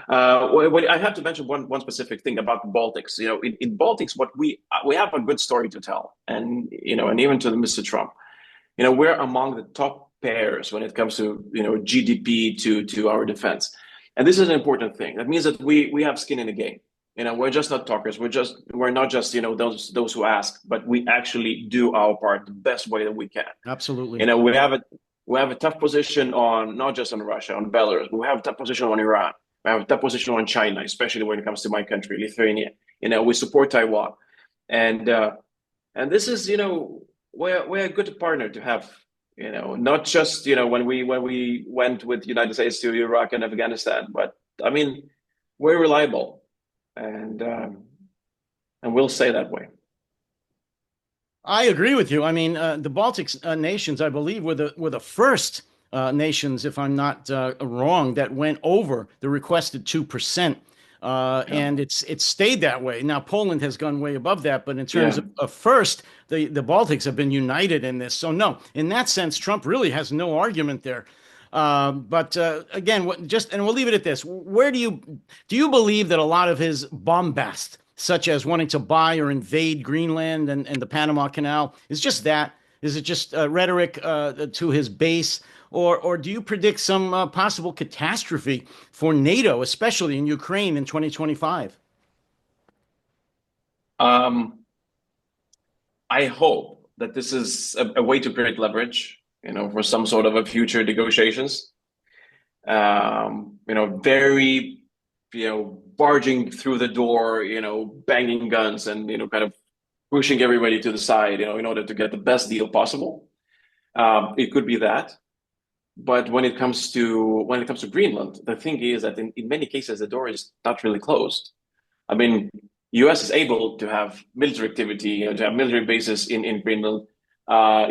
I have to mention one specific thing about the Baltics. In Baltics, what we have a good story to tell, and even to Mr. Trump, we're among the top pairs when it comes to GDP to our defense, and this is an important thing. That means that we have skin in the game. We're just not talkers. We're not just those who ask, but we actually do our part the best way that we can. Absolutely. We have a tough position on not just on Russia, on Belarus, but we have a tough position on Iran. We have a tough position on China, especially when it comes to my country, Lithuania. We support Taiwan, and this is we're a good partner to have. Not just when we went with the United States to Iraq and Afghanistan, but I mean we're reliable, and we'll stay that way. I agree with you. I mean, the Baltic nations, I believe, were the first nations, if I'm not wrong, that went over the requested 2%. Yeah. And it's stayed that way. Now, Poland has gone way above that, but in terms Yeah. of first, the Baltics have been united in this. So no, in that sense, Trump really has no argument there. But again, and we'll leave it at this. Where do you believe that a lot of his bombast, such as wanting to buy or invade Greenland and the Panama Canal, is just that? Is it just rhetoric to his base? Or do you predict some possible catastrophe for NATO, especially in Ukraine in 2025? I hope that this is a way to create leverage, for some sort of a future negotiations. Very, barging through the door, banging guns and, kind of pushing everybody to the side, in order to get the best deal possible. It could be that. But when it comes to Greenland, the thing is that in many cases the door is not really closed. I mean, U.S. is able to have military activity, to have military bases in Greenland,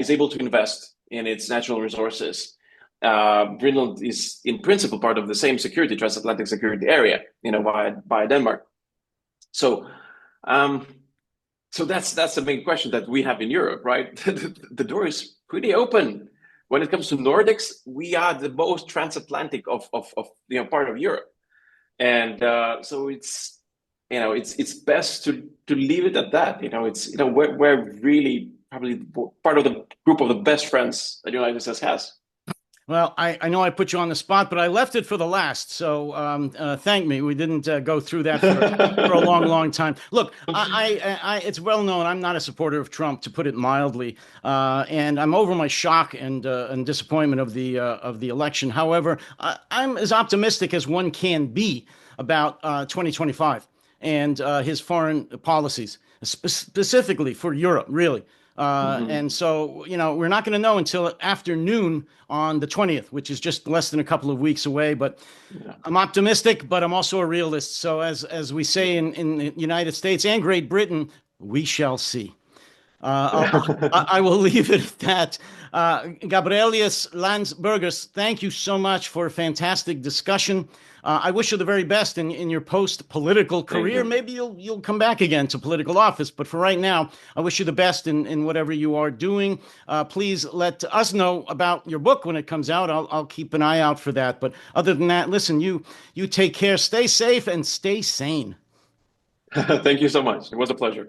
is able to invest in its natural resources. Greenland is in principle part of the same transatlantic security area, by Denmark. So, that's the main question that we have in Europe, right? The door is pretty open. When it comes to Nordics, we are the most transatlantic of part of Europe, and so it's best to leave it at that. We're really probably part of the group of the best friends that the United States has. Well, I know I put you on the spot, but I left it for the last. So thank me. We didn't go through that for a long, long time. Look, it's well known I'm not a supporter of Trump, to put it mildly, and I'm over my shock and disappointment of the election. However, I'm as optimistic as one can be about 2025 and his foreign policies, specifically for Europe, really. And so, we're not going to know until afternoon on the 20th, which is just less than a couple of weeks away. But Yeah. I'm optimistic, but I'm also a realist. So as we say in the United States and Great Britain, we shall see. I will leave it at that. Gabrielius Landsbergis, thank you so much for a fantastic discussion. I wish you the very best in your post-political career. Maybe you'll come back again to political office, but for right now, I wish you the best in whatever you are doing. Please let us know about your book when it comes out. I'll keep an eye out for that. But other than that, listen, you take care, stay safe, and stay sane. Thank you so much. It was a pleasure.